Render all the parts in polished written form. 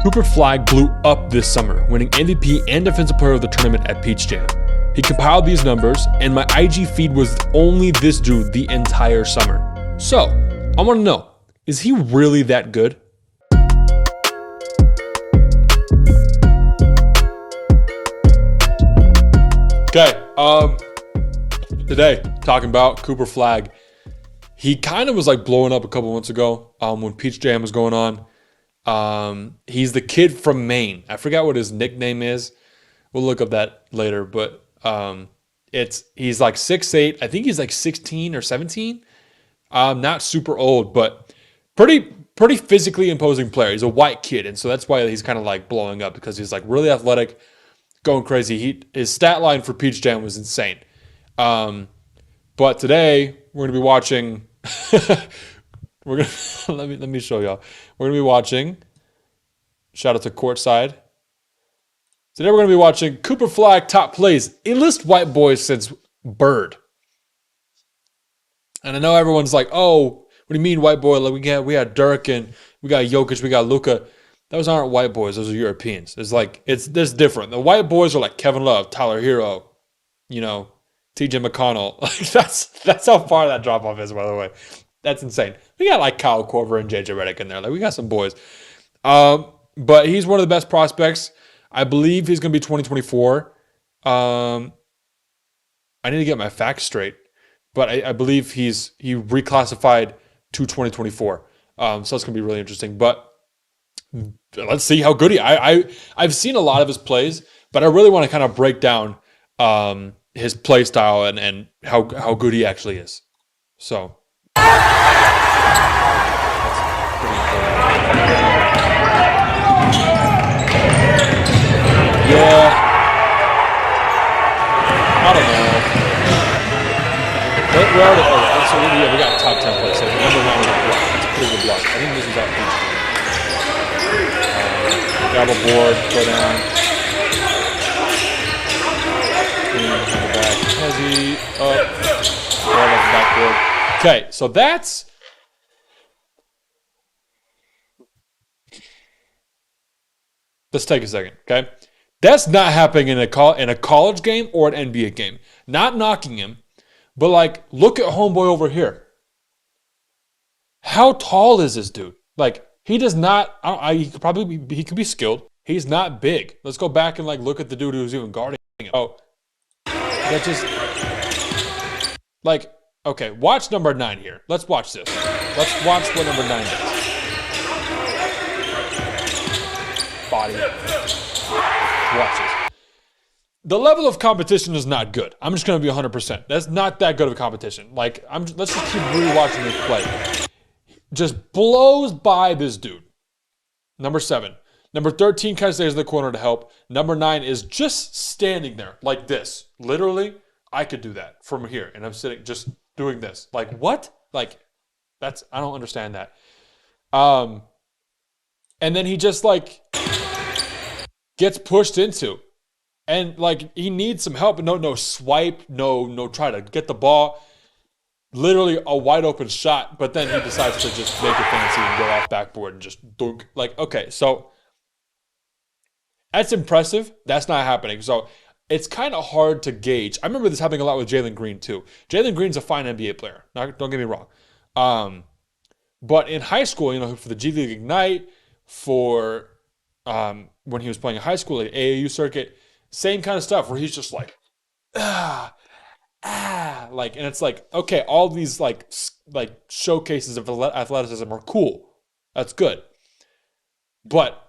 Cooper Flagg blew up this summer, winning MVP and Defensive Player of the Tournament at Peach Jam. He compiled these numbers, and my IG feed was only this dude the entire summer. So, I want to know, is he really that good? Okay, today, talking about Cooper Flagg. He kind of was like blowing up a couple months ago when Peach Jam was going on. He's the kid from Maine. I forgot what his nickname is. We'll look up that later, but he's like 6'8". I think he's like 16 or 17. Not super old, but pretty physically imposing player. He's a white kid, and so that's why he's kind of like blowing up, because he's like really athletic, going crazy. His stat line for Peach Jam was insane. But today we're gonna be watching. let me show y'all. We're gonna be watching. Shout out to Courtside. Today we're gonna be watching Cooper Flagg top plays. Illest white boys since Bird. And I know everyone's like, "Oh, what do you mean white boy? Like we had Dirk and we got Jokic, we got Luka. Those aren't white boys. Those are Europeans." It's this different. The white boys are like Kevin Love, Tyler Hero, TJ McConnell. Like that's how far that drop off is. By the way, that's insane. We got like Kyle Korver and JJ Redick in there. Like we got some boys. But he's one of the best prospects. I believe he's going to be 2024. I need to get my facts straight, but I believe he reclassified to 2024. So it's going to be really interesting. But let's see how good I've seen a lot of his plays, but I really want to kind of break down his play style and how good he actually is. So. Yeah, I don't know. We got top 10 plays. So number 9 was a block. It's a pretty good block. I think this is out Peach. Grab a board, go down. Behind the back. Heavy, up. Grab off the backboard. Okay, so that's... Let's take a second, okay? That's not happening in a college game or an NBA game. Not knocking him, but like, look at homeboy over here. How tall is this dude? Like, he does not. He could be skilled. He's not big. Let's go back and like look at the dude who's even guarding him. Oh, that just like okay. Watch number 9 here. Let's watch this. Let's watch what number 9 does. Body. Watch this. The level of competition is not good. I'm just going to be 100%. That's not that good of a competition. Like, let's just keep rewatching this play. Just blows by this dude. Number 7. Number 13 kind of stays in the corner to help. Number 9 is just standing there like this. Literally, I could do that from here. And I'm sitting just doing this. Like, what? Like, I don't understand that. And then he just like... gets pushed into, and like he needs some help. No swipe, no try to get the ball. Literally a wide open shot, but then he decides to just make it fancy and go off backboard and just dunk. Like, okay, so that's impressive. That's not happening. So it's kind of hard to gauge. I remember this happening a lot with Jalen Green too. Jalen Green's a fine NBA player. Don't get me wrong. But in high school, for the G League Ignite, for when he was playing in high school at AAU circuit, same kind of stuff where he's just like, like, and it's like, okay, all these like showcases of athleticism are cool. That's good. But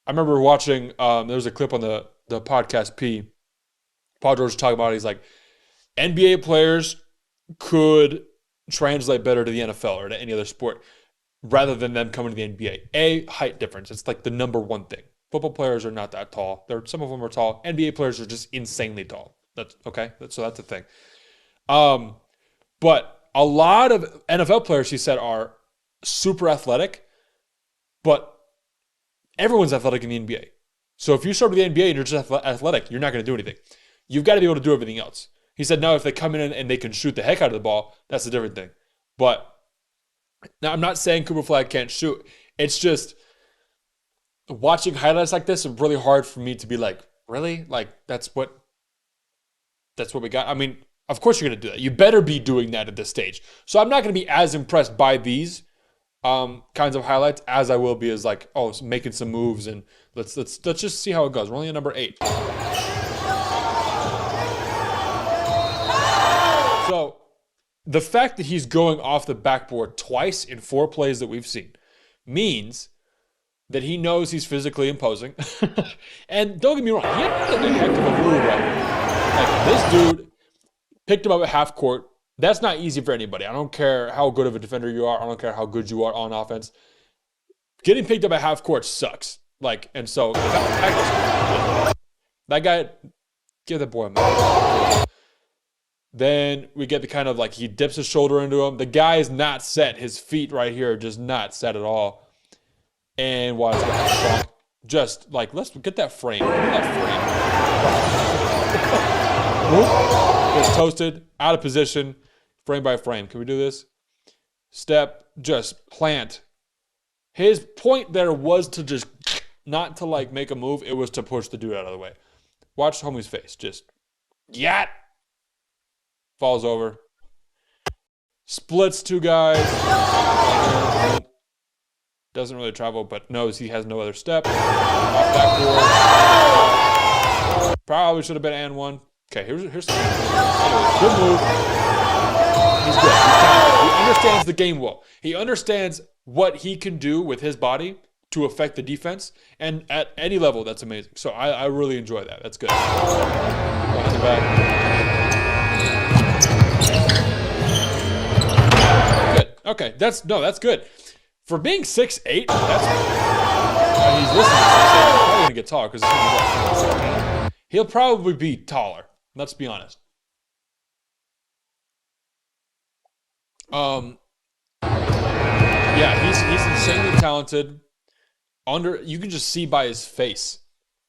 I remember watching, there was a clip on the podcast Paul George talking about it. He's like, NBA players could translate better to the NFL or to any other sport rather than them coming to the NBA. Height difference. It's like the number one thing. Football players are not that tall. Some of them are tall. NBA players are just insanely tall. That's okay. So that's the thing. But a lot of NFL players, he said, are super athletic, but everyone's athletic in the NBA. So if you start with the NBA and you're just athletic, you're not going to do anything. You've got to be able to do everything else. He said, now if they come in and they can shoot the heck out of the ball, that's a different thing. But now I'm not saying Cooper Flagg can't shoot. It's just watching highlights like this, it's really hard for me to be like, really? Like that's what we got. I mean, of course you're gonna do that. You better be doing that at this stage. So I'm not gonna be as impressed by these kinds of highlights as I will be as like, oh, making some moves and let's just see how it goes. We're only at number 8. So the fact that he's going off the backboard twice in 4 plays that we've seen means that he knows he's physically imposing. And don't get me wrong, he had a heck of a move right here. Like, this dude picked him up at half court. That's not easy for anybody. I don't care how good of a defender you are. I don't care how good you are on offense. Getting picked up at half court sucks. Like, and so that guy, give that boy a minute. Then we get the kind of like he dips his shoulder into him. The guy is not set. His feet right here are just not set at all. And watch that. Just like, let's get that frame. Gets toasted, out of position, frame by frame. Can we do this? Step, just plant. His point there was to just, not to like make a move. It was to push the dude out of the way. Watch homie's face. Just, yat. Falls over. Splits 2 guys. Doesn't really travel, but knows he has no other step. Off backboard. Probably should have been and 1. Okay, here's some. Anyways, good move. He's good. He's talented. He understands the game well. He understands what he can do with his body to affect the defense, and at any level, that's amazing. So I really enjoy that. That's good. Behind the back. Good. Okay, that's good. For being 6'8", that's he's listening to 6'8". He's probably gonna get taller because he's gonna be 16. He'll probably be taller. Let's be honest. Yeah, he's insanely talented. You can just see by his face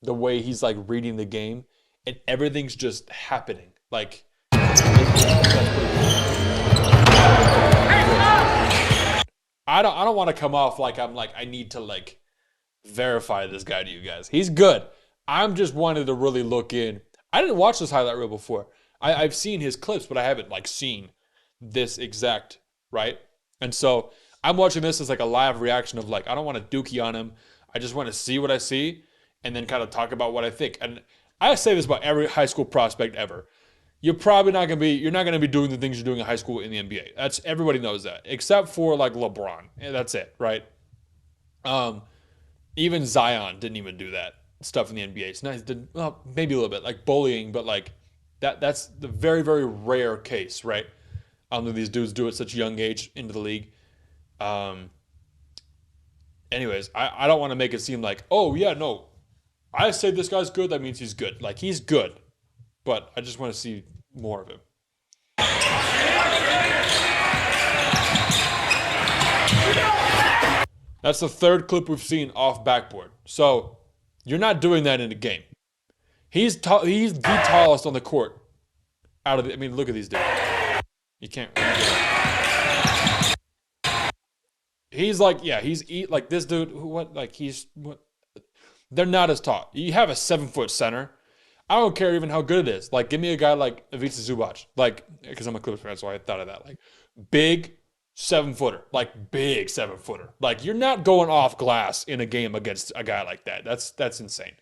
the way he's like reading the game, and everything's just happening. Like that's pretty cool. I don't want to come off like I'm like I need to like verify this guy to you guys. He's good. I'm just wanted to really look in. I didn't watch this highlight reel before. I've seen his clips, but I haven't like seen this exact, right? And so I'm watching this as like a live reaction of like, I don't want to dookie on him. I just want to see what I see and then kind of talk about what I think. And I say this about every high school prospect ever. You're not going to be doing the things you're doing in high school in the NBA. Everybody knows that, except for like LeBron. And that's it, right? Even Zion didn't even do that stuff in the NBA. It's nice, well, maybe a little bit like bullying, but like that's the very, very rare case, right? These dudes do it at such a young age into the league. Anyways, I don't want to make it seem like, oh yeah, no, I say this guy's good, that means he's good. Like, he's good, but I just want to see more of him. That's the 3rd clip we've seen off backboard. So you're not doing that in a game. He's the tallest on the court. I mean, look at these dudes. You can't. He's like, yeah, like this dude. They're not as tall. You have a 7-foot center. I don't care even how good it is. Like, give me a guy like Ivica Zubac. Like, because I'm a Clippers fan, so I thought of that. Like, big 7-footer. Like, big 7-footer. Like, you're not going off glass in a game against a guy like that. That's insane.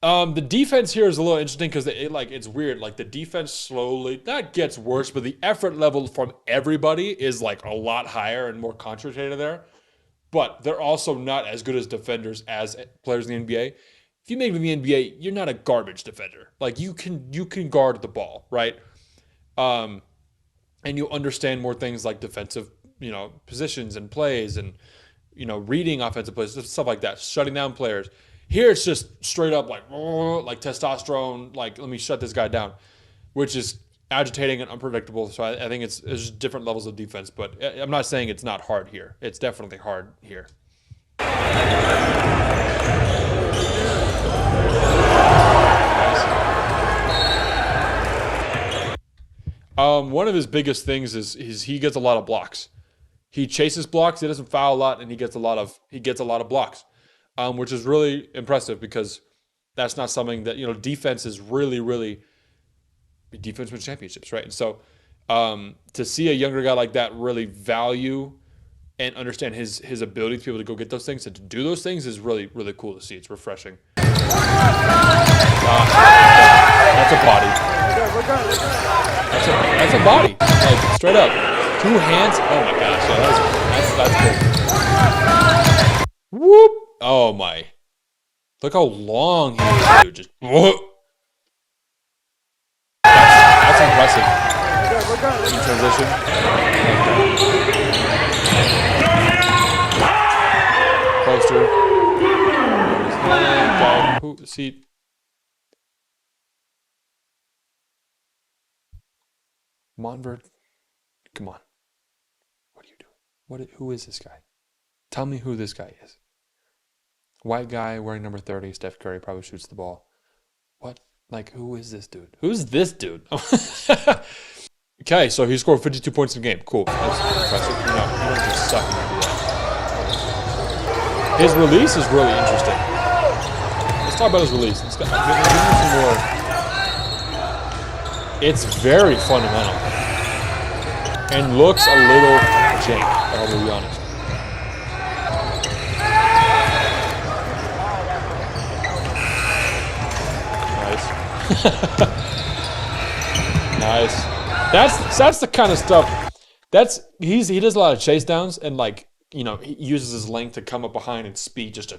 The defense here is a little interesting because it's weird. Like, the defense slowly, that gets worse, but the effort level from everybody is like a lot higher and more concentrated there. But they're also not as good as defenders as players in the NBA. If you make it in the NBA, you're not a garbage defender. Like, you can guard the ball, right? And you understand more things like defensive, positions and plays and, reading offensive plays, stuff like that, shutting down players. Here it's just straight up like testosterone, like, let me shut this guy down, which is agitating and unpredictable. So I think it's just different levels of defense, but I'm not saying it's not hard here. It's definitely hard here. One of his biggest things is he gets a lot of blocks. He chases blocks. He doesn't foul a lot, and he gets a lot of blocks. which is really impressive because that's not something that, defense is really, really, defense wins championships, right? And so to see a younger guy like that really value and understand his ability to be able to go get those things and to do those things is really, really cool to see. It's refreshing. That's a body. That's a body. Like, straight up. 2 hands. Oh my gosh. Yeah, that's cool. Whoop. Oh my. Look how long he is, dude. Just whoop. That's impressive. In transition. Poster. Seat. Monvert. Come on. What are you doing? Who is this guy? Tell me who this guy is. White guy wearing number 30. Steph Curry probably shoots the ball. What? Like, who is this dude? Who's this dude? Okay, so he scored 52 points in the game. Cool. That's impressive. You don't just suck and do that. His release is really interesting. Let's talk about his release. Let's give him some more. It's very fundamental. And looks a little jank, I'll be honest. Nice. That's the kind of stuff. He does a lot of chase downs and he uses his length to come up behind and speed just to.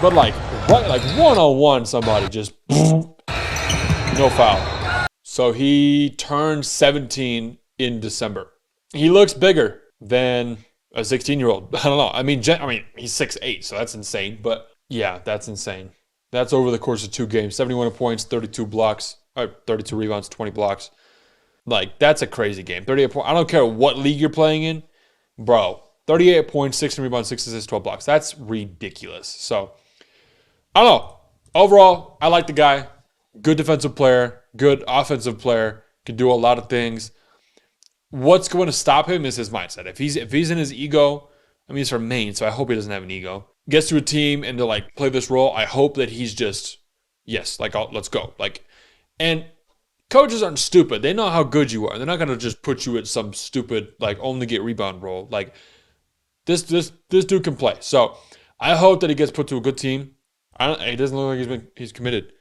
But like 1-on-1, somebody just no foul. So he turned 17 in December. He looks bigger than a 16-year-old. I don't know. I mean he's 6'8", so that's insane. But yeah, that's insane. That's over the course of 2 games. 71 points, 32 blocks, 32 rebounds, 20 blocks. Like, that's a crazy game. 38 points. I don't care what league you're playing in. Bro, 38 points, 16 rebounds, 6 assists, 12 blocks. That's ridiculous. So, I don't know. Overall, I like the guy. Good defensive player. Good offensive player. Can do a lot of things. What's going to stop him is his mindset. If he's in his ego, he's from Maine, so I hope he doesn't have an ego. Gets to a team and to play this role, I hope that he's just, yes, let's go. And coaches aren't stupid. They know how good you are. They're not going to just put you at some stupid, only get rebound role. This dude can play. So I hope that he gets put to a good team. He doesn't look like he's committed.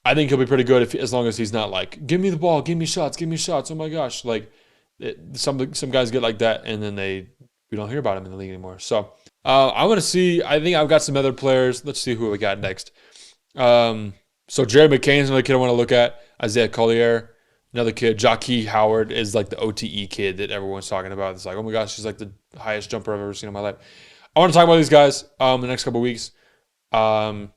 I think he'll be pretty good as long as he's not give me the ball, give me shots. Oh my gosh. Some guys get like that and then we don't hear about him in the league anymore. So I want to see. I think I've got some other players. Let's see who we got next. So Jared McCain's another kid I want to look at. Isaiah Collier, another kid. Jockey Howard is the OTE kid that everyone's talking about. It's oh my gosh, he's the highest jumper I've ever seen in my life. I want to talk about these guys in the next couple of weeks. And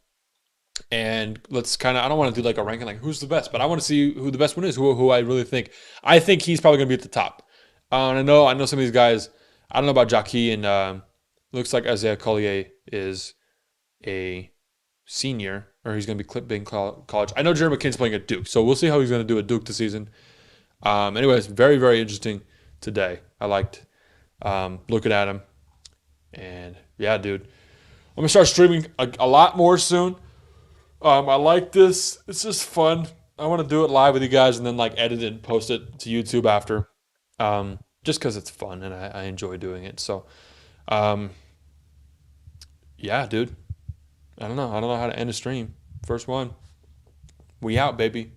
let's I don't want to do a ranking who's the best, but I want to see who the best one is, who I really think. I think he's probably going to be at the top. And I know some of these guys. I don't know about Jockey, and looks like Isaiah Collier is a senior, or he's going to be clipped in college. I know Jared McCain's playing at Duke, so we'll see how he's going to do at Duke this season. Anyways, very, very interesting today. I liked looking at him. And yeah, dude. I'm going to start streaming a lot more soon. I like this. It's just fun. I want to do it live with you guys and then edit it and post it to YouTube after. Just because it's fun and I enjoy doing it. So, yeah, dude. I don't know how to end a stream. First one. We out, baby.